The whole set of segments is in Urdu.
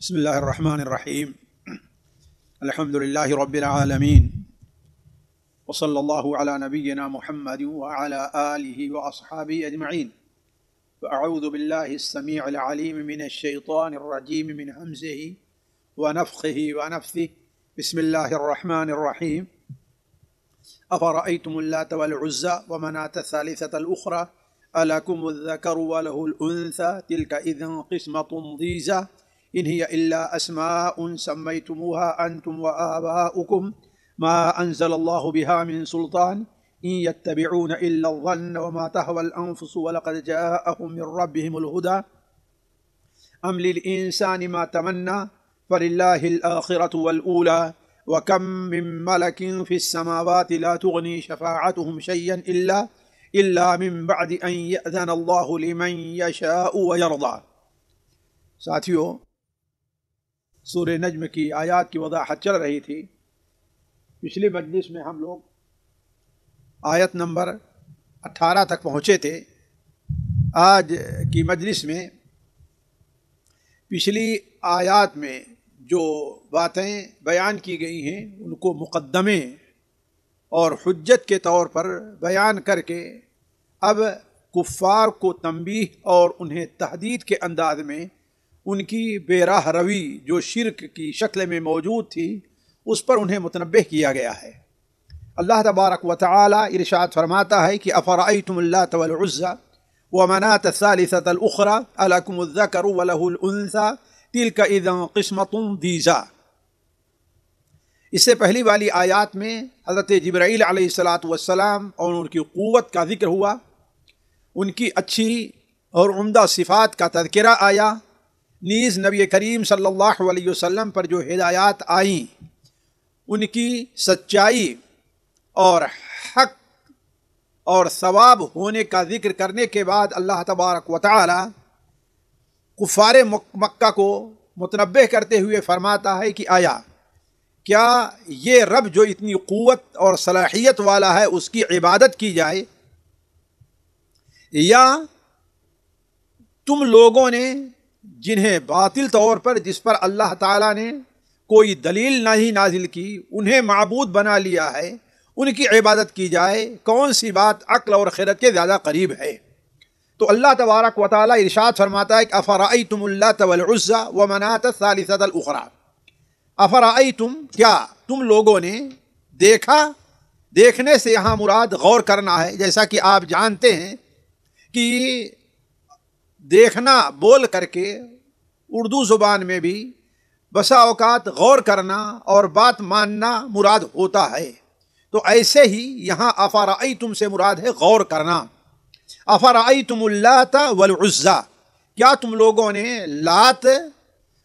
بسم الله الرحمن الرحيم. الحمد لله رب العالمين، وصلى الله على نبينا محمد وعلى آله وأصحابه أجمعين. وأعوذ بالله السميع العليم من الشيطان الرجيم من همزه ونفخه ونفثه. بسم الله الرحمن الرحيم. أفرأيتم اللات والعزى ومناة الثالثة الأخرى ألكم الذكر وله الأنثى تلك إذن قسمة ضيزى إن هي إلا أسماء سميتموها أنتم وآباؤكم ما أنزل الله بها من سلطان إن يتبعون إلا الظن وما تهوى الأنفس ولقد جاءهم من ربهم الهدى أم للإنسان ما تمنى فلله الآخرة والأولى وكم من ملك في السماوات لا تغني شفاعتهم شيئا إلا من بعد أن يأذن الله لمن يشاء ويرضى. ساتھیو، سورہ نجم کی آیات کی وضاحت چل رہی تھی. پچھلی مجلس میں ہم لوگ آیت نمبر 18 تک پہنچے تھے. آج کی مجلس میں پچھلی آیات میں جو باتیں بیان کی گئی ہیں ان کو مقدمے اور حجت کے طور پر بیان کر کے اب کفار کو تنبیہ اور انہیں تہدید کے انداز میں ان کی بے راہ روی جو شرک کی شکل میں موجود تھی اس پر انہیں متنبہ کیا گیا ہے. اللہ تبارک و تعالی ارشاد فرماتا ہے کہ افرأیتم اللات والعزى ومناة الثالثة الأخرى ألكم الذكر وله الأنثى تلك إذن قسمة ضیزى. اس سے پہلی والی آیات میں حضرت جبرائیل علیہ السلام اور ان کی قوت کا ذکر ہوا، ان کی اچھی اور عمدہ صفات کا تذکرہ آیا. نیز نبی کریم صلی اللہ علیہ وسلم پر جو ہدایات آئیں ان کی سچائی اور حق اور ثواب ہونے کا ذکر کرنے کے بعد اللہ تبارک و تعالی کفار مکہ کو متنبہ کرتے ہوئے فرماتا ہے کہ آیا کیا یہ رب جو اتنی قوت اور صلاحیت والا ہے اس کی عبادت کی جائے، یا تم لوگوں نے جنہیں باطل طور پر جس پر اللہ تعالیٰ نے کوئی دلیل نہیں نازل کی انہیں معبود بنا لیا ہے ان کی عبادت کی جائے؟ کون سی بات عقل اور خرد کے زیادہ قریب ہے؟ تو اللہ تبارک و تعالیٰ ارشاد فرماتا ہے کہ افرأیتم اللات والعزى ومناة الثالثة الأخرى. افرأیتم، کیا تم لوگوں نے دیکھا؟ دیکھنے سے یہاں مراد غور کرنا ہے. جیسا کہ آپ جانتے ہیں کہ دیکھنا بول کر کے اردو زبان میں بھی بسا اوقات غور کرنا اور بات ماننا مراد ہوتا ہے. تو ایسے ہی یہاں افرأیتم سے مراد ہے غور کرنا. افرأیتم اللات والعزى، کیا تم لوگوں نے لات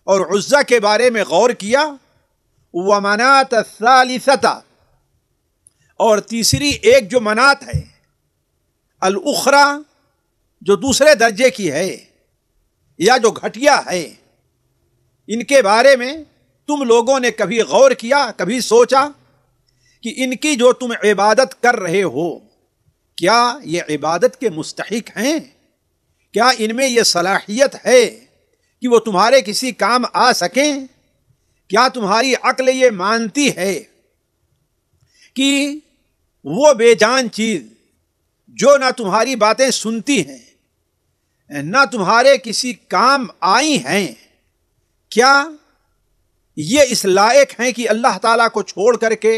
اور عزیٰ کے بارے میں غور کیا؟ ومناة الثالثة، اور تیسری ایک جو منات ہے الاخرى جو دوسرے درجے کی ہے یا جو گھٹیا ہے، ان کے بارے میں تم لوگوں نے کبھی غور کیا، کبھی سوچا کہ ان کی جو تم عبادت کر رہے ہو کیا یہ عبادت کے مستحق ہیں؟ کیا ان میں یہ صلاحیت ہے کہ وہ تمہارے کسی کام آ سکیں؟ کیا تمہاری عقل یہ مانتی ہے کہ وہ بے جان چیز جو نہ تمہاری باتیں سنتی ہیں نہ تمہارے کسی کام آئی ہیں، کیا یہ اس لائق ہیں کہ اللہ تعالیٰ کو چھوڑ کر کے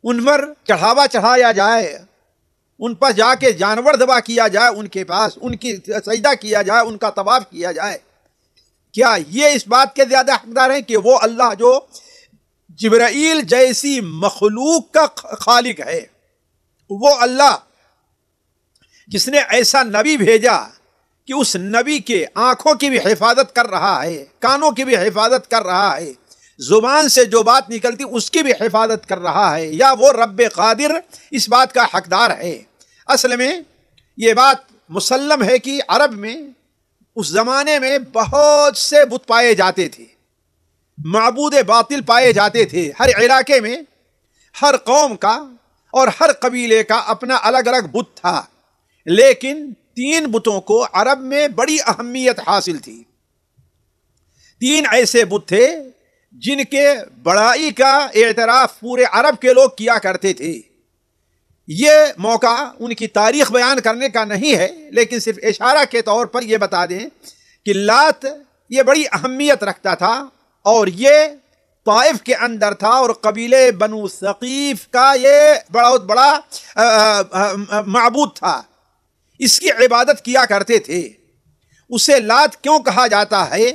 ان پر چڑھاوا چڑھایا جائے، ان پر جا کے جانور ذبح کیا جائے، ان کے پاس ان کی سجدہ کیا جائے، ان کا طواف کیا جائے؟ کیا یہ اس بات کے زیادہ حقدار ہیں کہ وہ اللہ جو جبرائیل جیسی مخلوق کا خالق ہے، وہ اللہ جس نے ایسا نبی بھیجا کہ اس نبی کے آنکھوں کی بھی حفاظت کر رہا ہے، کانوں کی بھی حفاظت کر رہا ہے، زبان سے جو بات نکلتی اس کی بھی حفاظت کر رہا ہے، یا وہ رب قادر اس بات کا حقدار ہے؟ اصل میں یہ بات مسلم ہے کہ عرب میں اس زمانے میں بہت سے بت پائے جاتے تھے، معبود باطل پائے جاتے تھے. ہر علاقے میں ہر قوم کا اور ہر قبیلے کا اپنا الگ الگ بت تھا، لیکن 3 بتوں کو عرب میں بڑی اہمیت حاصل تھی. 3 ایسے بت تھے جن کے بڑائی کا اعتراف پورے عرب کے لوگ کیا کرتے تھے. یہ موقع ان کی تاریخ بیان کرنے کا نہیں ہے، لیکن صرف اشارہ کے طور پر یہ بتا دیں کہ لات یہ بڑی اہمیت رکھتا تھا، اور یہ طائف کے اندر تھا، اور قبیلے بنو ثقیف کا یہ بہت بڑا معبود تھا. اس کی عبادت کیا کرتے تھے. اسے لات کیوں کہا جاتا ہے،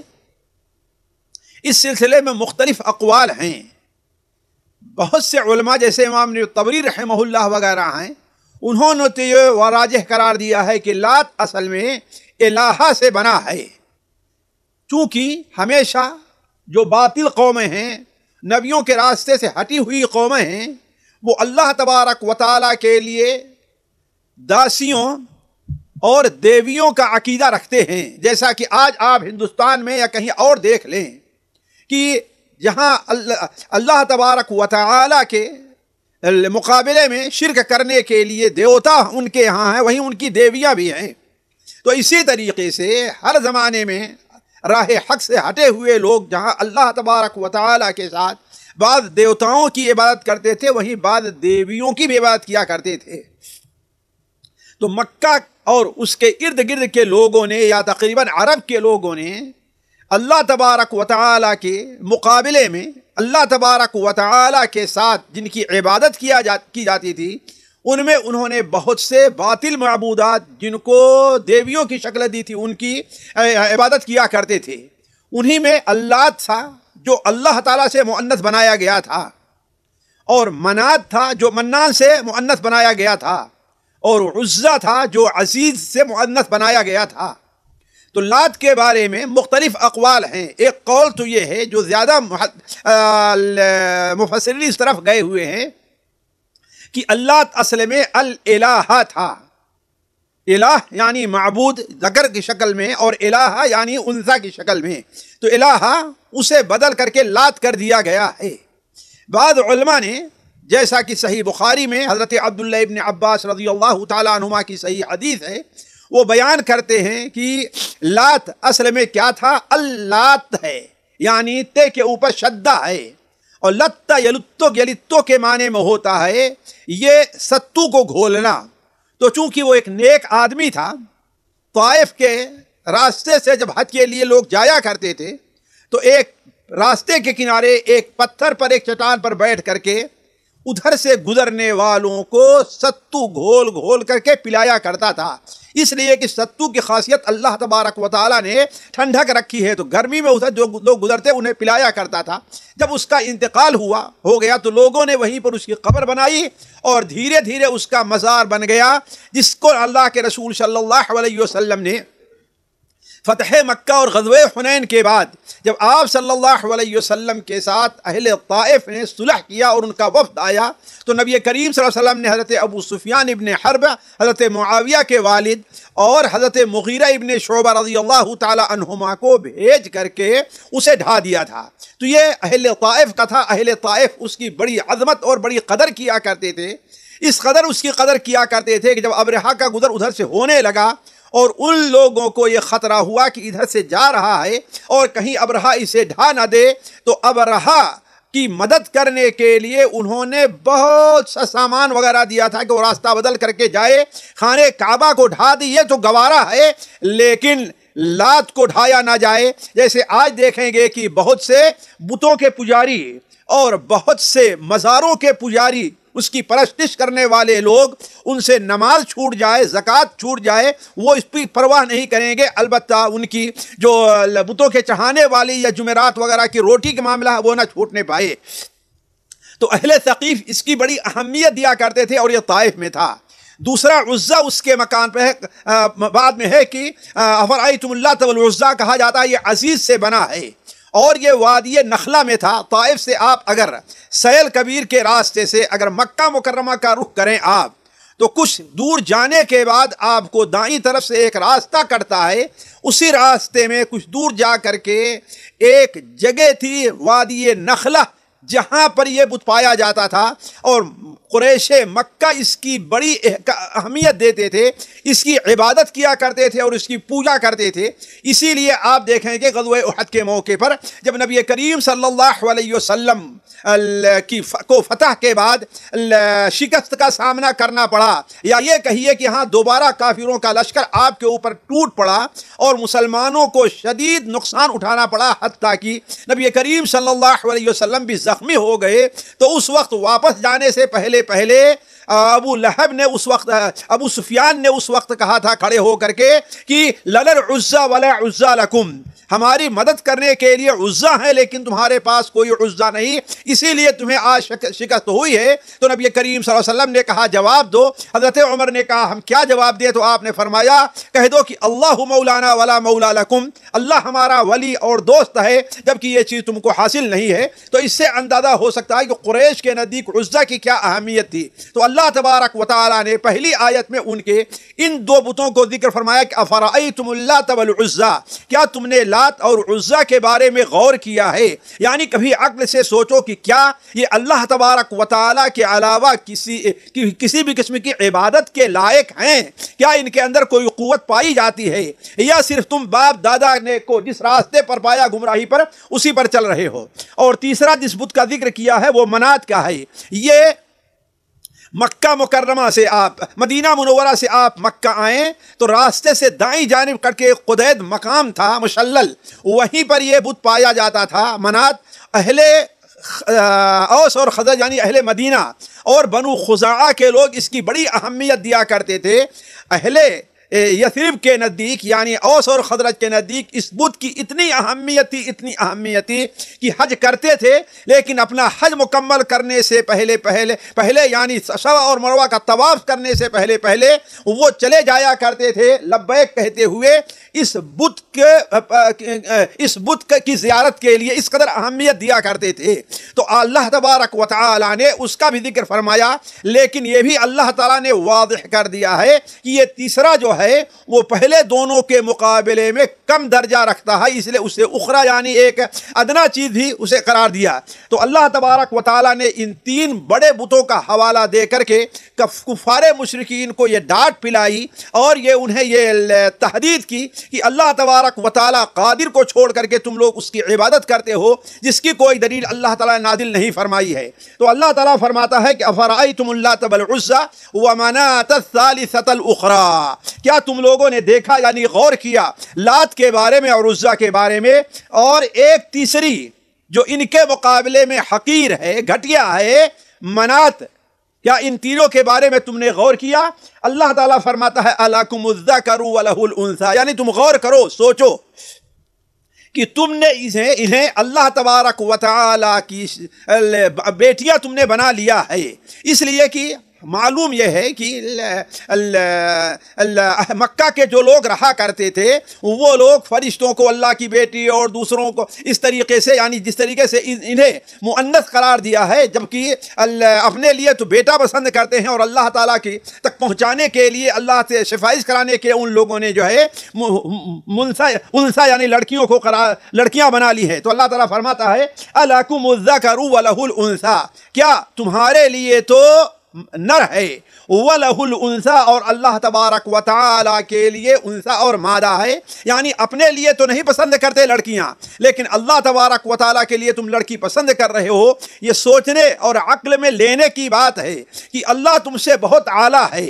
اس سلسلے میں مختلف اقوال ہیں. بہت سے علماء جیسے امام طبری رحمہ اللہ وغیرہ ہیں، انہوں نے تو یہ واضح قرار دیا ہے کہ لات اصل میں الہہ سے بنا ہے، چونکہ ہمیشہ جو باطل قومیں ہیں، نبیوں کے راستے سے ہٹی ہوئی قومیں ہیں، وہ اللہ تبارک و تعالیٰ کے لیے داسیوں اور دیویوں کا عقیدہ رکھتے ہیں. جیسا کہ آج آپ ہندوستان میں یا کہیں اور دیکھ لیں کہ جہاں اللہ تبارک و تعالیٰ کے مقابلے میں شرک کرنے کے لیے دیوتا ان کے ہاں ہیں، وہیں ان کی دیویاں بھی ہیں. تو اسی طریقے سے ہر زمانے میں راہ حق سے ہٹے ہوئے لوگ جہاں اللہ تبارک و تعالیٰ کے ساتھ بعض دیوتاؤں کی عبادت کرتے تھے، وہیں بعض دیویوں کی بھی عبادت کیا کرتے تھے. تو مکہ اور اس کے ارد گرد کے لوگوں نے، یا تقریباً عرب کے لوگوں نے، اللہ تبارک و تعالیٰ کے مقابلے میں اللہ تبارک و تعالیٰ کے ساتھ جن کی عبادت کی جاتی تھی، ان میں انہوں نے بہت سے باطل معبودات جن کو دیویوں کی شکل دی تھی ان کی عبادت کیا کرتے تھے. انہی میں اللات تھا جو اللہ تعالیٰ سے مؤنث بنایا گیا تھا، اور منات تھا جو منان سے مؤنث بنایا گیا تھا، اور عزا تھا جو عزیز سے مؤنث بنایا گیا تھا. تو لات کے بارے میں مختلف اقوال ہیں. ایک قول تو یہ ہے جو زیادہ مفسرین اس طرف گئے ہوئے ہیں کہ اللہ اصل میں الالہ تھا. الہ یعنی معبود ذکر کی شکل میں، اور الہ یعنی انثیٰ کی شکل میں. تو الہ اسے بدل کر کے لات کر دیا گیا ہے. بعض علماء نے، جیسا کہ صحیح بخاری میں حضرت عبداللہ ابن عباس رضی اللہ تعالیٰ عنہما کی صحیح حدیث ہے، وہ بیان کرتے ہیں کہ لات اصل میں کیا تھا، اللات ہے، یعنی تے کے اوپر شدہ ہے، اور لتا یلتو کے معنی میں ہوتا ہے یہ ستو کو گھولنا. تو چونکہ وہ ایک نیک آدمی تھا، طائف کے راستے سے جب حج کے لیے لوگ جایا کرتے تھے تو ایک راستے کے کنارے ایک پتھر پر، ایک چٹان پر بیٹھ کر کے ادھر سے گزرنے والوں کو ستو گھول گھول کر کے پلایا کرتا تھا. اس لیے کہ ستو کی خاصیت اللہ تبارک و تعالیٰ نے ٹھنڈک رکھی ہے، تو گرمی میں ادھر جو لوگ گزرتے انہیں پلایا کرتا تھا. جب اس کا انتقال ہو گیا تو لوگوں نے وہیں پر اس کی قبر بنائی، اور دھیرے دھیرے اس کا مزار بن گیا، جس کو اللہ کے رسول صلی اللہ علیہ وسلم نے فتح مکہ اور غزوہ حنین کے بعد جب آپ صلی اللہ علیہ وسلم کے ساتھ اہل طائف نے صلح کیا اور ان کا وفد آیا، تو نبی کریم صلی اللہ علیہ وسلم نے حضرت ابو سفیان ابن حرب، حضرت معاویہ کے والد، اور حضرت مغیرہ ابن شعبہ رضی اللہ تعالی عنہما کو بھیج کر کے اسے ڈھا دیا تھا. تو یہ اہل طائف کا تھا. اہل طائف اس کی بڑی عظمت اور بڑی قدر کیا کرتے تھے. اس قدر اس کی قدر کیا کرتے تھے کہ جب ابرہہ کا گزر ادھر سے ہونے لگا اور ان لوگوں کو یہ خطرہ ہوا کہ ادھر سے جا رہا ہے اور کہیں ابرہہ اسے ڈھا نہ دے، تو ابرہہ کی مدد کرنے کے لیے انہوں نے بہت سا سامان وغیرہ دیا تھا کہ وہ راستہ بدل کر کے جائے، خانہ کعبہ کو ڈھا دی. یہ تو گوارا ہے، لیکن لات کو ڈھایا نہ جائے. جیسے آج دیکھیں گے کہ بہت سے بتوں کے پجاری اور بہت سے مزاروں کے پجاری، اس کی پرستش کرنے والے لوگ، ان سے نماز چھوٹ جائے، زکوٰۃ چھوٹ جائے، وہ اس کی پرواہ نہیں کریں گے. البتہ ان کی جو بتوں کے چڑھانے والی یا جمعرات وغیرہ کی روٹی کا معاملہ ہے وہ نہ چھوٹنے پائے. تو اہل ثقیف اس کی بڑی اہمیت دیا کرتے تھے، اور یہ طائف میں تھا. دوسرا عزا اس کے مکان پہ بعد میں ہے کہ افرأیتم اللات والعزا کہا جاتا ہے، یہ عزیز سے بنا ہے، اور یہ وادی نخلا میں تھا. طائف سے آپ اگر سیل کبیر کے راستے سے اگر مکہ مکرمہ کا رخ کریں آپ، تو کچھ دور جانے کے بعد آپ کو دائیں طرف سے ایک راستہ کٹتا ہے. اسی راستے میں کچھ دور جا کر کے ایک جگہ تھی وادی نخلا، جہاں پر یہ بت پایا جاتا تھا، اور قریش مکہ اس کی بڑی اہمیت دیتے تھے. اس کی عبادت کیا کرتے تھے اور اس کی پوجا کرتے تھے۔ اسی لیے آپ دیکھیں کہ غزوہ احد کے موقع پر جب نبی کریم صلی اللہ علیہ وسلم کو فتح کے بعد شکست کا سامنا کرنا پڑا، یا یہ کہیے کہ ہاں دوبارہ کافروں کا لشکر آپ کے اوپر ٹوٹ پڑا اور مسلمانوں کو شدید نقصان اٹھانا پڑا، حتیٰ کہ نبی کریم صلی اللہ علیہ وسلم بھی زخمی ہو گئے، تو اس وقت واپس جانے سے پہلے ابو لہب نے اس وقت، ابو سفیان نے اس وقت کہا تھا کھڑے ہو کر کے کہ لَنَا الْعُزَّى وَلَا عُزَّى لَكُمْ، ہماری مدد کرنے کے لیے عزا ہے لیکن تمہارے پاس کوئی عزا نہیں، اسی لیے تمہیں آج شکست ہوئی ہے۔ تو نبی کریم صلی اللہ علیہ وسلم نے کہا جواب دو۔ حضرت عمر نے کہا ہم کیا جواب دیں؟ تو آپ نے فرمایا کہہ دو کہ اللہ مولانا ولا مولا لکم، اللہ ہمارا ولی اور دوست ہے، جبکہ یہ چیز تم کو حاصل نہیں ہے۔ تو اس سے اندازہ ہو سکتا ہے کہ قریش کے نزدیک عزا کی کیا اہمیت تھی۔ تو اللہ تبارک و تعالی نے پہلی آیت میں ان کے ان دو بتوں کو ذکر فرمایا کہ افرأیتم اللات والعزا، کیا تم نے لات اور عزا کے بارے میں غور کیا ہے؟ یعنی کبھی عقل سے سوچو کہ کیا یہ اللہ تبارک و تعالی کے علاوہ کسی بھی قسم کی عبادت کے لائق ہیں؟ کیا ان کے اندر کوئی قوت پائی جاتی ہے، یا صرف تم باپ دادا نے کو جس راستے پر پایا گمراہی پر اسی پر چل رہے ہو؟ اور تیسرا جس بت کا ذکر کیا ہے وہ منات کا ہے۔ یہ مکہ مکرمہ سے آپ مدینہ منورہ سے آپ مکہ آئیں تو راستے سے دائیں جانب کر کے قدید مقام تھا مشلل، وہیں پر یہ بت پایا جاتا تھا منات۔ اہل اوس اور خزرج یعنی اہل مدینہ اور بنو خزاعہ کے لوگ اس کی بڑی اہمیت دیا کرتے تھے۔ اہل یثرب کے نزدیک یعنی اوس اور خزرج کے نزدیک اس بت کی اتنی اہمیت تھی کہ حج کرتے تھے، لیکن اپنا حج مکمل کرنے سے پہلے یعنی صفا اور مروہ کا طواف کرنے سے پہلے وہ چلے جایا کرتے تھے لبیک کہتے ہوئے اس بت کی زیارت کے لیے اس قدر اہمیت دیا کرتے تھے۔ تو اللہ تبارک و تعالی نے اس کا بھی ذکر فرمایا، لیکن یہ بھی اللہ تعالی نے واضح کر دیا ہے کہ یہ تیسرا جو ہے وہ پہلے دونوں کے مقابلے میں کم درجہ رکھتا ہے، اس لیے اسے اخرى یعنی ایک ادنا چیز ہی اسے قرار دیا۔ تو اللہ تبارک و تعالی نے ان تین بڑے بتوں کا حوالہ دے کر کے کفار مشرکین کو یہ ڈانٹ پلائی اور انہیں یہ تحدید کی کہ اللہ تبارک و تعالی قادر کو چھوڑ کر کے تم لوگ اس کی عبادت کرتے ہو جس کی کوئی دلیل اللہ تعالی نے نازل نہیں فرمائی ہے۔ تو اللہ تعالی فرماتا ہے کہ افرأیتم اللات والعزى ومناة الثالثة الأخرى، کیا تم لوگوں نے دیکھا یعنی غور کیا لات کے بارے میں اور عزا کے بارے میں، اور ایک تیسری جو ان کے مقابلے میں حقیر ہے، گھٹیا ہے، منات، کیا ان تینوں کے بارے میں تم نے غور کیا؟ اللہ تعالیٰ فرماتا ہے أَلَكُمُ الذَّكَرُ وَلَهُ الْأُنثَى، یعنی تم غور کرو، سوچو کہ تم نے انہیں اللہ تبارک و تعالی کی بیٹیاں تم نے بنا لیا ہے، اس لیے کہ معلوم یہ ہے کہ مکہ کے جو لوگ رہا کرتے تھے وہ لوگ فرشتوں کو اللہ کی بیٹی اور دوسروں کو اس طریقے سے یعنی جس طریقے سے انہیں مؤنث قرار دیا ہے، جبکہ اپنے لیے تو بیٹا پسند کرتے ہیں اور اللہ تعالیٰ کی تک پہنچانے کے لیے اللہ سے سفارش کرانے کے ان لوگوں نے جو ہے انثى یعنی لڑکیوں کو لڑکیاں بنا لی ہے۔ تو اللہ تعالیٰ فرماتا ہے أَلَكُمُ الذَّكَرُ وَلَهُ الْأُنثَى، کیا تمہارے لیے تو نر ہے، وَلَهُ الْأُنثَى اور اللہ تبارک و تعالی کے لیے انثى اور مادہ ہے، یعنی اپنے لیے تو نہیں پسند کرتے لڑکیاں لیکن اللہ تبارک و تعالی کے لیے تم لڑکی پسند کر رہے ہو۔ یہ سوچنے اور عقل میں لینے کی بات ہے کہ اللہ تم سے بہت اعلیٰ ہے،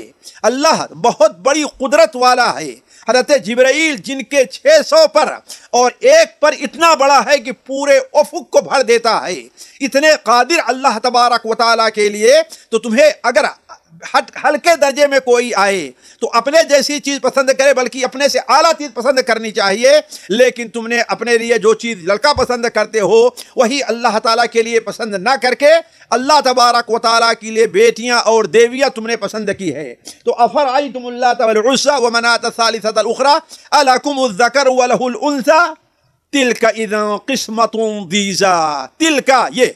اللہ بہت بڑی قدرت والا ہے۔ حضرت جبرائیل جن کے 600 پر اور ایک پر اتنا بڑا ہے کہ پورے افق کو بھر دیتا ہے، اتنے قادر اللہ تبارک و تعالیٰ کے لیے، تو تمہیں اگر ہلکے درجے میں کوئی آئے تو اپنے جیسی چیز پسند کرے بلکہ اپنے سے اعلیٰ چیز پسند کرنی چاہیے، لیکن تم نے اپنے لیے جو چیز لڑکا پسند کرتے ہو وہی اللہ تعالیٰ کے لیے پسند نہ کر کے اللہ تبارک و تعالیٰ کے لیے بیٹیاں اور دیویاں تم نے پسند کی ہے۔ تو افرأیتم اللات والعزى ومناة الثالثة الأخرى أَلَكُمُ الذَّكَرُ وَلَهُ الْأُنثَى تِلْكَ إِذًا قِسْمَةٌ ضِیزَىٰ، تِلْكَ یہ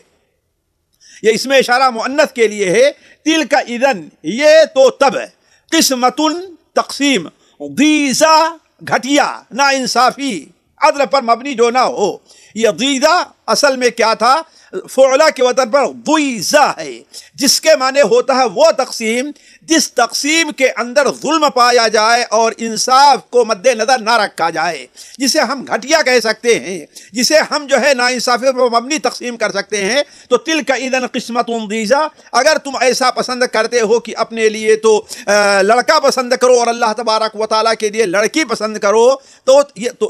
اس میں اشارہ مؤنث کے لیے ہے، تِلْكَ إِذًا یہ تو تب، قسمتن تقسیم، ضیزا گھٹیا ناانصافی، عدل پر مبنی جو نہ ہو۔ یہ ضیزا اصل میں کیا تھا؟ فعلا کے وزن پر ضیزا ہے، جس کے معنی ہوتا ہے وہ تقسیم جس تقسیم کے اندر ظلم پایا جائے اور انصاف کو مد نظر نہ رکھا جائے، جسے ہم گھٹیا کہہ سکتے ہیں، جسے ہم جو ہے ناانصافی پر مبنی تقسیم کر سکتے ہیں، تو تلک اذن قسمۃ ضیزہ، اگر تم ایسا پسند کرتے ہو کہ اپنے لیے تو لڑکا پسند کرو اور اللہ تبارک و تعالیٰ کے لیے لڑکی پسند کرو، تو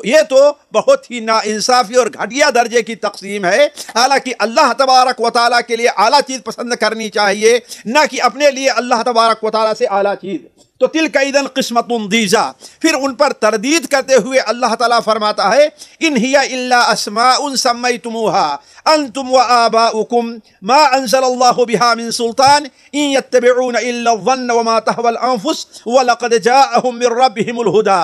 یہ تو بہت ہی ناانصافی اور گھٹیا درجے کی تقسیم ہے۔ حالانکہ اللہ تبارک و تعالیٰ کے لیے اعلیٰ چیز پسند کرنی چاہیے، نہ کہ اپنے لیے اللہ تبارک و تعالیٰ سے اعلیٰ چیز۔ تو تلک اذن قسمۃ ضیزہ، پھر ان پر تردید کرتے ہوئے اللہ تعالیٰ فرماتا ہے ان ہی الا اسماء سمیتموها انتم وآباؤکم ما انزل اللہ بها من سلطان ان يتبعون الا الظن وما تهوى الانفس ولقد جاءهم من ربهم الهدى۔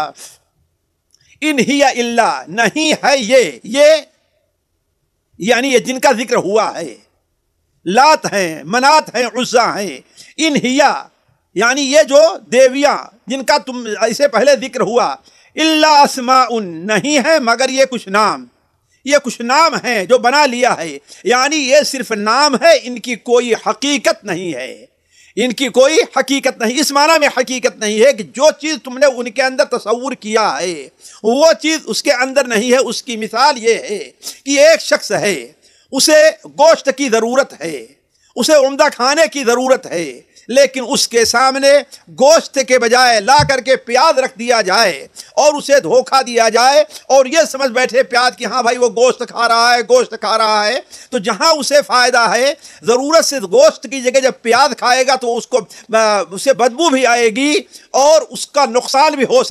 ان ہی الا، نہیں ہے یہ یعنی یہ جن کا ذکر ہوا ہے، لات ہیں، منات ہیں، عزا ہیں، ان ہیا یعنی یہ جو دیویاں جن کا تم ایسے پہلے ذکر ہوا، الا اسماء، نہیں ہے مگر یہ کچھ نام ہیں جو بنا لیا ہے، یعنی یہ صرف نام ہے، ان کی کوئی حقیقت نہیں ہے، ان کی کوئی حقیقت نہیں۔ اس معنی میں حقیقت نہیں ہے کہ جو چیز تم نے ان کے اندر تصور کیا ہے وہ چیز اس کے اندر نہیں ہے۔ اس کی مثال یہ ہے کہ ایک شخص ہے، اسے گوشت کی ضرورت ہے، اسے عمدہ کھانے کی ضرورت ہے، لیکن اس کے سامنے گوشت کے بجائے لا کر کے پیاز رکھ دیا جائے اور اسے دھوکہ دیا جائے اور یہ سمجھ بیٹھے پیاز کہ ہاں بھائی وہ گوشت کھا رہا ہے، تو جہاں اسے فائدہ ہے، ضرورت سے گوشت کی جگہ جب پیاز کھائے گا تو اسے بدبو بھی آئے گی اور اس کا نقصان بھی ہو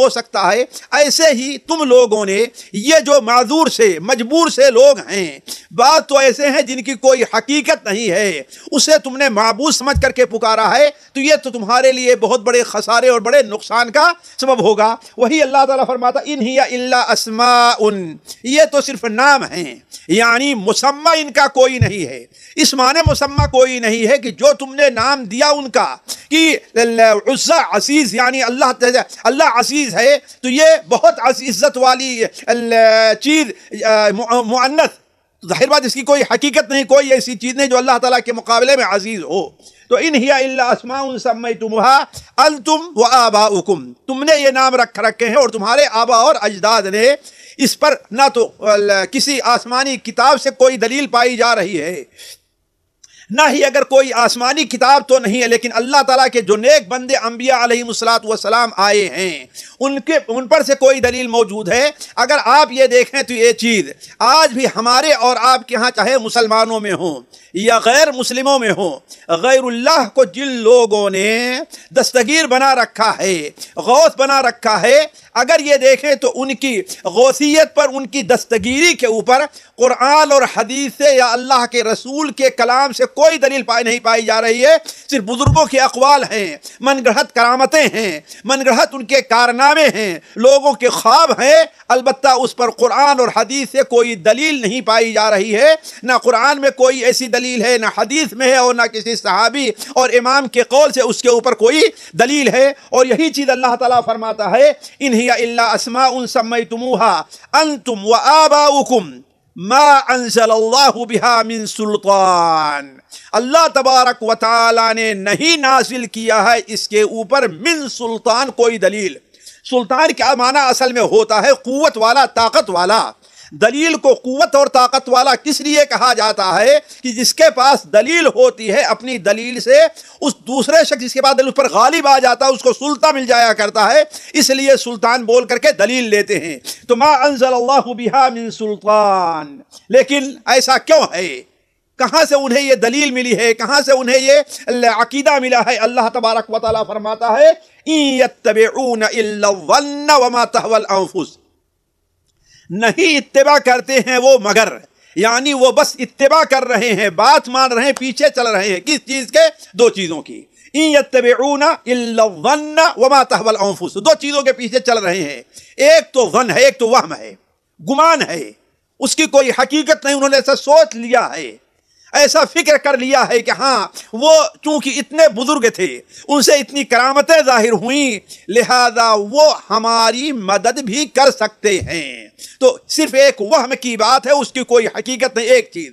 سکتا ہے۔ ایسے ہی تم لوگوں نے یہ جو معذور سے مجبور سے لوگ ہیں، بات تو ایسے ہیں جن کی کوئی حقیقت نہیں ہے، اسے تم نے معبود سمجھ کر کے پکارا ہے، تو یہ تو تمہارے لیے بہت بڑے خسارے اور بڑے نقصان کا سبب ہوگا۔ وہی اللہ تعالیٰ فرماتا ان ہی الا اسماء، یہ تو صرف نام ہیں، یعنی مسمى ان کا کوئی نہیں ہے۔ اس معنی مسمى کوئی نہیں ہے کہ جو تم نے نام دیا ان کا کہ عزا عزیز، یعنی اللہ عزیز ہے، تو یہ بہت عزت والی چیز مؤنث، ظاہر بات اس کی کوئی حقیقت نہیں، کوئی ایسی چیز نہیں جو اللہ تعالیٰ کے مقابلے میں عزیز ہو۔ تو ان ہی الا اسماء سمیتموها انتم وآباؤکم، تم نے یہ نام رکھے ہیں اور تمہارے آبا اور اجداد نے۔ اس پر نہ تو کسی آسمانی کتاب سے کوئی دلیل پائی جا رہی ہے، نہ ہی اگر کوئی آسمانی کتاب تو نہیں ہے، لیکن اللہ تعالیٰ کے جو نیک بندے انبیاء علیہ السلام آئے ہیں ان پر سے کوئی دلیل موجود ہے۔ اگر آپ یہ دیکھیں تو یہ چیز آج بھی ہمارے اور آپ کے ہاں چاہے مسلمانوں میں ہوں یا غیر مسلموں میں ہوں، غیر اللہ کو جن لوگوں نے دستگیر بنا رکھا ہے، غوث بنا رکھا ہے، اگر یہ دیکھیں تو ان کی غوثیت پر، ان کی دستگیری کے اوپر قرآن اور حدیث سے یا اللہ کے رسول کے کلام سے کوئی دلیل نہیں پائی جا رہی ہے، صرف بزرگوں کے اقوال ہیں، من گڑھت کرامتیں ہیں، من گڑھت ان کے کارنامے ہیں، لوگوں کے خواب ہیں، البتہ اس پر قرآن اور حدیث سے کوئی دلیل نہیں پائی جا رہی ہے۔ نہ قرآن میں کوئی ایسی دلیل ہے، نہ حدیث میں ہے، اور نہ کسی صحابی اور امام کے قول سے اس کے اوپر کوئی دلیل ہے۔ اور یہی چیز اللہ تعالیٰ فرماتا ہے ان ہی الا اسماء سمیتموها انتم وآباؤکم ما انزل اللہ بها من سلطان، اللہ تبارک و تعالی نے نہیں نازل کیا ہے اس کے اوپر من سلطان کوئی دلیل۔ سلطان کیا معنی اصل میں ہوتا ہے؟ قوت والا، طاقت والا۔ دلیل کو قوت اور طاقت والا کس لیے کہا جاتا ہے؟ کہ جس کے پاس دلیل ہوتی ہے، اپنی دلیل سے اس دوسرے شخص جس کے پاس دلیل اس پر غالب آ جاتا ہے، اس کو سلطان مل جایا کرتا ہے، اس لیے سلطان بول کر کے دلیل لیتے ہیں۔ تو ما انزل اللہ بہا من سلطان، لیکن ایسا کیوں ہے؟ کہاں سے انہیں یہ دلیل ملی ہے؟ کہاں سے انہیں یہ عقیدہ ملا ہے؟ اللہ تبارک و تعالیٰ فرماتا ہے ان یتبعون الا الظن وما تهوى الانفس، نہیں اتباع کرتے ہیں وہ مگر، یعنی وہ بس اتباع کر رہے ہیں، بات مان رہے ہیں، پیچھے چل رہے ہیں، کس چیز کے؟ دو چیزوں کی۔ ان یتبعون الا الظن وما تهوى الانفس، دو چیزوں کے پیچھے چل رہے ہیں، ایک تو ظن ہے، ایک تو وہم ہے، گمان ہے، اس کی کوئی حقیقت نہیں، انہوں نے ایسا سوچ لیا ہے۔ ایسا فکر کر لیا ہے کہ ہاں وہ چونکہ اتنے بزرگ تھے، ان سے اتنی کرامتیں ظاہر ہوئیں، لہذا وہ ہماری مدد بھی کر سکتے ہیں۔ تو صرف ایک وہم کی بات ہے، اس کی کوئی حقیقت نہیں۔ ایک چیز،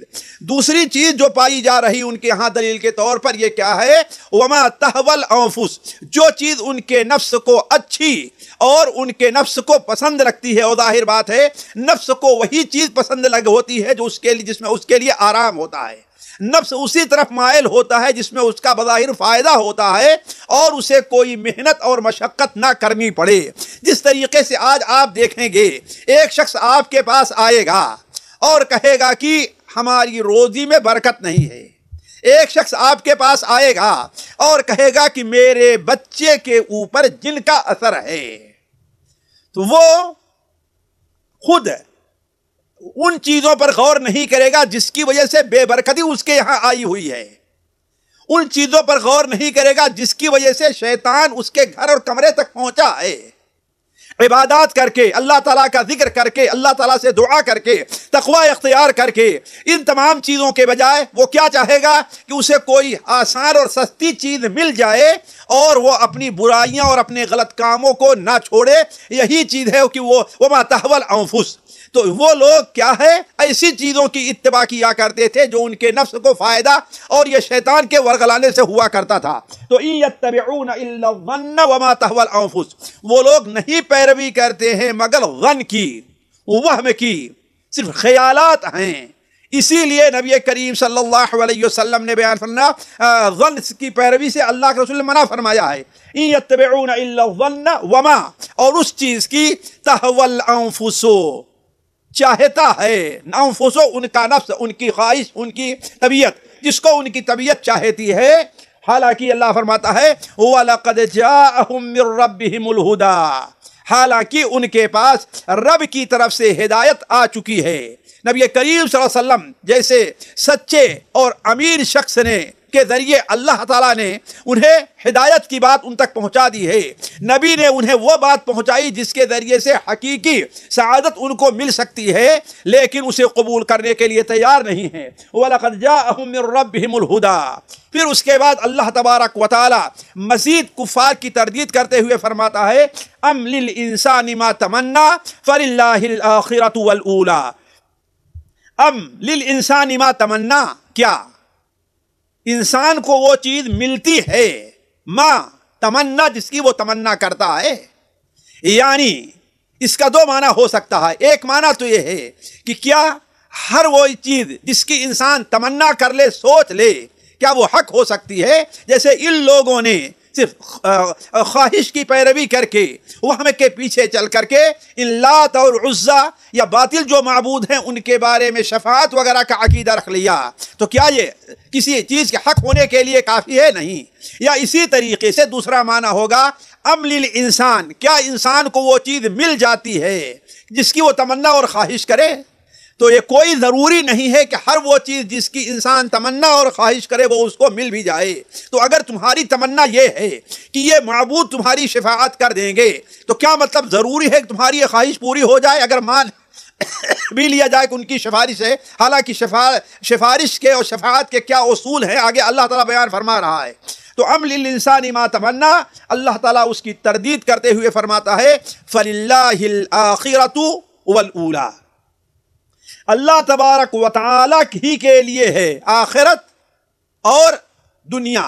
دوسری چیز جو پائی جا رہی ان کے یہاں دلیل کے طور پر یہ کیا ہے؟ وما تہوی الانفس، جو چیز ان کے نفس کو اچھی اور ان کے نفس کو پسند رکھتی ہے، اور ظاہر بات ہے نفس کو وہی چیز پسند ہوتی ہے جو اس کے لیے، جس میں اس کے لیے آرام ہوتا ہے۔ نفس اسی طرف مائل ہوتا ہے جس میں اس کا بظاہر فائدہ ہوتا ہے اور اسے کوئی محنت اور مشقت نہ کرنی پڑے۔ جس طریقے سے آج آپ دیکھیں گے، ایک شخص آپ کے پاس آئے گا اور کہے گا کہ ہماری روزی میں برکت نہیں ہے۔ ایک شخص آپ کے پاس آئے گا اور کہے گا کہ میرے بچے کے اوپر جن کا اثر ہے، تو وہ خود ان چیزوں پر غور نہیں کرے گا جس کی وجہ سے بے برکتی اس کے یہاں آئی ہوئی ہے، ان چیزوں پر غور نہیں کرے گا جس کی وجہ سے شیطان اس کے گھر اور کمرے تک پہنچا ہے۔ عبادات کر کے، اللہ تعالیٰ کا ذکر کر کے، اللہ تعالیٰ سے دعا کر کے، تقوی اختیار کر کے، ان تمام چیزوں کے بجائے وہ کیا چاہے گا کہ اسے کوئی آسان اور سستی چیز مل جائے اور وہ اپنی برائیاں اور اپنے غلط کاموں کو نہ چھوڑے۔ یہی چیز ہے کہ وہ وما تہوی الانفس، تو وہ لوگ کیا ہے، ایسی چیزوں کی اتباع کیا کرتے تھے جو ان کے نفس کو فائدہ اور یہ شیطان کے ورگلانے سے ہوا کرتا تھا۔ تو ان یتبعون الا الظن وما تهوى الانفس، وہ لوگ نہیں پیروی کرتے ہیں مگر ظن کی، وہم کی، صرف خیالات ہیں۔ اسی لیے نبی کریم صلی اللہ علیہ وسلم نے بیان فرمایا، ظن کی پیروی سے اللہ کے رسول نے منع فرمایا ہے۔ ان یتبعون الا الظن وما، اور اس چیز کی تهوى الانفس، چاہتا ہے، انفسو ان کا نفس، ان کی خواہش، ان کی طبیعت، جس کو ان کی طبیعت چاہتی ہے۔ حالانکہ اللہ فرماتا ہے وَلَقَدْ جَاءَهُم مِّن رَّبِّهِمُ الْهُدَىٰ، حالانکہ ان کے پاس رب کی طرف سے ہدایت آ چکی ہے۔ نبی کریم صلی اللہ علیہ وسلم جیسے سچے اور امیر شخص نے کے ذریعے اللہ تعالیٰ نے انہیں ہدایت کی بات ان تک پہنچا دی ہے۔ نبی نے انہیں وہ بات پہنچائی جس کے ذریعے سے حقیقی سعادت ان کو مل سکتی ہے، لیکن اسے قبول کرنے کے لیے تیار نہیں ہیں۔ وَلَقَدْ جَاءَهُم مِّن رَّبِّهِمُ الْهُدَىٰ، پھر اس کے بعد اللہ تبارک و تعالیٰ مزید کفار کی تردید کرتے ہوئے فرماتا ہے أَمْ لِلْإِنسَانِ مَا تَمَنَّىٰ فَلِلَّهِ الْآخِرَةُ وَالْأُولَىٰ، أَمْ لِلْإِنسَانِ مَا تَمَنَّىٰ، کیا انسان کو وہ چیز ملتی ہے، ماں تمنا، جس کی وہ تمنا کرتا ہے؟ یعنی اس کا دو معنی ہو سکتا ہے۔ ایک معنی تو یہ ہے کہ کیا ہر وہ چیز جس کی انسان تمنا کر لے، سوچ لے، کیا وہ حق ہو سکتی ہے؟ جیسے ان لوگوں نے صرف خواہش کی پیروی کر کے، وہم کے پیچھے چل کر کے، ان لات اور عزا یا باطل جو معبود ہیں ان کے بارے میں شفاعت وغیرہ کا عقیدہ رکھ لیا، تو کیا یہ کسی چیز کے حق ہونے کے لیے کافی ہے؟ نہیں۔ یا اسی طریقے سے دوسرا معنی ہوگا أَمْ لِلْإِنسَانِ، کیا انسان کو وہ چیز مل جاتی ہے جس کی وہ تمنا اور خواہش کرے؟ تو یہ کوئی ضروری نہیں ہے کہ ہر وہ چیز جس کی انسان تمنا اور خواہش کرے وہ اس کو مل بھی جائے۔ تو اگر تمہاری تمنا یہ ہے کہ یہ معبود تمہاری شفاعت کر دیں گے، تو کیا مطلب ضروری ہے کہ تمہاری یہ خواہش پوری ہو جائے؟ اگر مان بھی لیا جائے کہ ان کی سفارش ہے، حالانکہ سفارش کے اور شفاعت کے کیا اصول ہیں آگے اللہ تعالیٰ بیان فرما رہا ہے۔ تو أَمْ لِلْإِنسَانِ مَا تَمَنَّىٰ، اللہ تعالیٰ اس کی تردید کرتے ہوئے فرماتا ہے فَلِلَّهِ الْآخِرَةُ وَالْأُولَىٰ، اللہ تبارک و تعالیٰ ہی کے لیے ہے آخرت اور دنیا،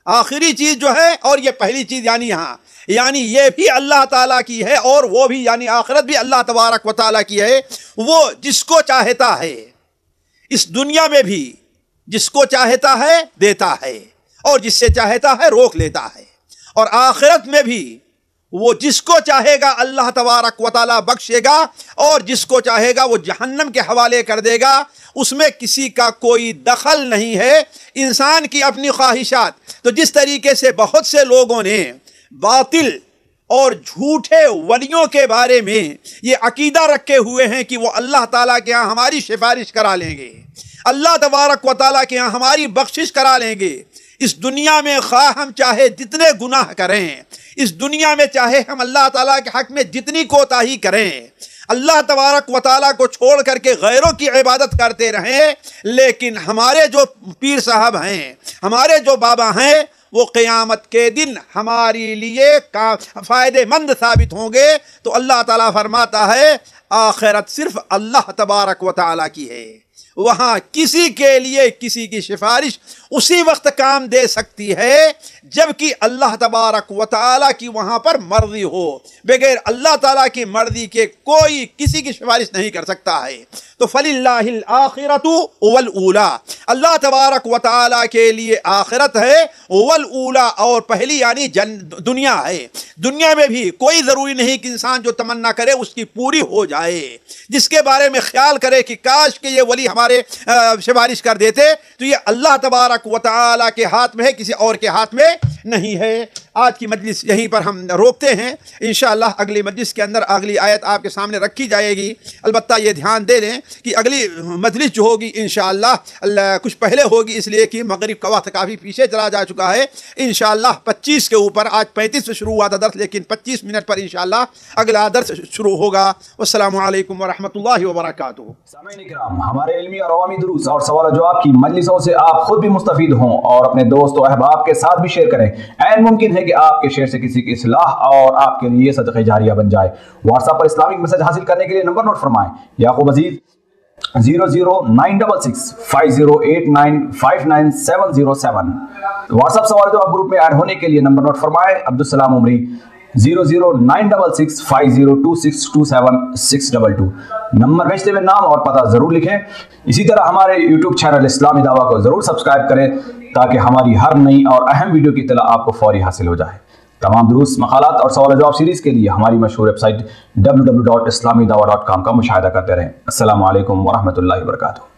آخری چیز جو ہے اور یہ پہلی چیز، یعنی یہاں یعنی یہ بھی اللہ تعالیٰ کی ہے اور وہ بھی، یعنی آخرت بھی اللہ تبارک و تعالیٰ کی ہے۔ وہ جس کو چاہتا ہے اس دنیا میں بھی، جس کو چاہتا ہے دیتا ہے اور جس سے چاہتا ہے روک لیتا ہے، اور آخرت میں بھی وہ جس کو چاہے گا اللہ تبارک و تعالیٰ بخشے گا اور جس کو چاہے گا وہ جہنم کے حوالے کر دے گا۔ اس میں کسی کا کوئی دخل نہیں ہے، انسان کی اپنی خواہشات۔ تو جس طریقے سے بہت سے لوگوں نے باطل اور جھوٹے ولیوں کے بارے میں یہ عقیدہ رکھے ہوئے ہیں کہ وہ اللہ تعالیٰ کے ہاں ہماری سفارش کرا لیں گے، اللہ تبارک و تعالیٰ کے ہاں ہماری بخشش کرا لیں گے، اس دنیا میں خواہ ہم چاہے جتنے گناہ کریں، اس دنیا میں چاہے ہم اللہ تعالیٰ کے حق میں جتنی کوتاہی کریں، اللہ تبارک و تعالیٰ کو چھوڑ کر کے غیروں کی عبادت کرتے رہیں، لیکن ہمارے جو پیر صاحب ہیں، ہمارے جو بابا ہیں، وہ قیامت کے دن ہمارے لیے فائدے مند ثابت ہوں گے۔ تو اللہ تعالیٰ فرماتا ہے آخرت صرف اللہ تبارک و تعالیٰ کی ہے، وہاں کسی کے لیے کسی کی سفارش اسی وقت کام دے سکتی ہے جبکہ اللہ تبارک و تعالیٰ کی وہاں پر مرضی ہو، بغیر اللہ تعالیٰ کی مرضی کے کوئی کسی کی سفارش نہیں کر سکتا ہے۔ تو فَلِلَّهِ الْآخِرَةُ وَالْأُولَى، اللہ تبارک و تعالیٰ کے لیے آخرت ہے، والأولا، اور پہلی یعنی دنیا ہے۔ دنیا میں بھی کوئی ضروری نہیں کہ انسان جو تمنا کرے اس کی پوری ہو جائے، جس کے بارے میں خیال کرے کہ کاش کہ یہ ولی ہمارے سفارش کر دیتے، تو یہ اللہ تبارک و تعالیٰ کے ہاتھ میں ہے، کسی اور کے ہاتھ میں نہیں ہے۔ آج کی مجلس یہیں پر ہم روکتے ہیں، انشاءاللہ اگلی مجلس کے اندر اگلی آیت آپ کے سامنے رکھی جائے گی۔ البتہ یہ دھیان دے لیں کہ اگلی مجلس جو ہوگی انشاءاللہ کچھ پہلے ہوگی، اس لیے کہ مغرب کا وقت کافی پیچھے چلا جا چکا ہے۔ انشاءاللہ 25 کے اوپر، آج 35 سے شروع ہوا تھا درس، لیکن 25 منٹ پر انشاءاللہ اگلا درس شروع ہوگا۔ والسلام علیکم ورحمۃ اللہ وبرکاتہ۔ سامعین اکرام، ہمارے علمی اور عوامی دروس اور سوال و جواب کی مجلسوں سے آپ خود بھی مستفید ہوں اور اپنے دوست و احباب کے ساتھ بھی شیئر کریں۔ عین ممکن ہے کہ آپ کے شیئر سے کسی کی اصلاح اور آپ کے لیے صدقہ جاریہ بن جائے۔ واٹس ایپ پر اسلامک میسج حاصل کرنے کے لیے نمبر نوٹ فرمائیں: یعقوب عزیز 00966 5089 59707۔ واٹس ایپ سوال جواب گروپ میں ایڈ ہونے کے لیے نمبر نوٹ فرمائیں: عبدالسلام عمری 00966 5026 622۔ نمبر بھیجتے ہوئے نام اور پتہ ضرور لکھیں۔ اسی طرح ہمارے یوٹیوب چینل اسلامی دعویٰ کو ضرور سبسکرائب کریں تاکہ ہماری ہر نئی اور اہم ویڈیو کی اطلاع آپ کو فوری حاصل ہو جائے۔ تمام دروس، مقالات اور سوال جواب سیریز کے لیے ہماری مشہور ویب سائٹ www.islamidawah.com کا مشاہدہ کرتے رہیں۔ السلام علیکم ورحمۃ اللہ وبرکاتہ۔